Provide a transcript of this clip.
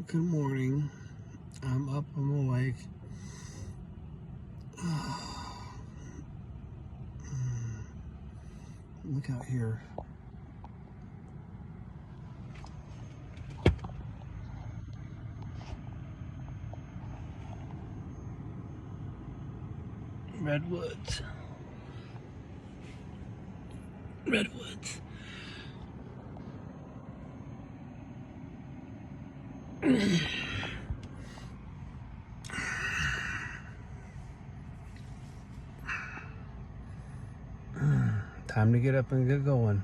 Good morning. I'm up, I'm awake. Look out here. Redwoods. Redwoods. Time to get up and get going.